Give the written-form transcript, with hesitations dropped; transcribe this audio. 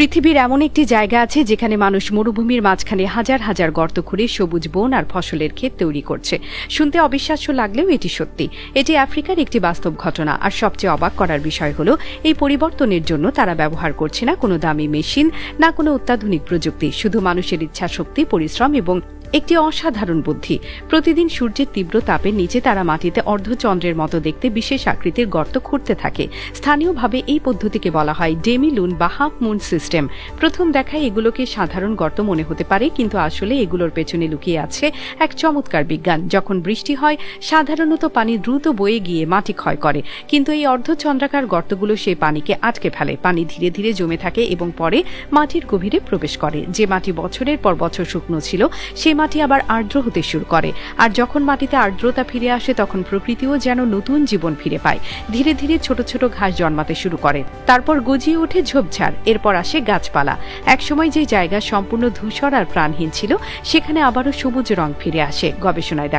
পৃথিবীর এমন একটি জায়গা আছে যেখানে মানুষ মরুভূমির মাঝখানে হাজার হাজার গর্ত খুঁড়ে সবুজ বন আর ফসলের ক্ষেত তৈরি করছে। শুনতে অবিশ্বাস্য লাগলেও এটি সত্যি। এটি আফ্রিকার একটি বাস্তব ঘটনা। আর সবচেয়ে অবাক করার বিষয় হলো এই পরিবর্তনের জন্য তারা ব্যবহার করছে না কোনো দামি মেশিন, না কোনো অত্যাধুনিক প্রযুক্তি, শুধু মানুষের ইচ্ছাশক্তি, পরিশ্রম এবং একটি অসাধারণ বুদ্ধি। প্রতিদিন সূর্যের তীব্র তাপের নিচে তারা মাটিতে অর্ধচন্দ্রের মতো দেখতে বিশেষ আকৃতির গর্ত খুঁড়তে থাকে। স্থানীয়ভাবে এই পদ্ধতিকে বলা হয় ডেমিলুন বা হাফ মুন সিস্টেম। প্রথম দেখায় এগুলোকে সাধারণ গর্ত মনে হতে পারে, কিন্তু আসলে এগুলোর পেছনে লুকিয়ে আছে এক চমৎকার বিজ্ঞান। যখন বৃষ্টি হয় সাধারণত পানি দ্রুত বয়ে গিয়ে মাটি ক্ষয় করে, কিন্তু এই অর্ধচন্দ্রাকার গর্তগুলো সেই পানিকে আটকে ফেলে। পানি ধীরে ধীরে জমে থাকে এবং পরে মাটির গভীরে প্রবেশ করে। যে মাটি বছরের পর বছর শুকনো ছিল সেই মাটি আবার আর্দ্র হতে শুরু করে। আর যখন মাটিতে আর্দ্রতা ফিরে আসে তখন প্রকৃতিও যেন নতুন জীবন ফিরে পায়। ধীরে ধীরে ছোট ছোট ঘাস জন্মাতে শুরু করে, তারপর গজিয়ে ওঠে ঝোপঝাড়, এরপর আসে গাছপালা। একসময় যে জায়গা সম্পূর্ণ ধূসর আর প্রাণহীন ছিল সেখানে আবারও সবুজ রং ফিরে আসে। গবেষণায়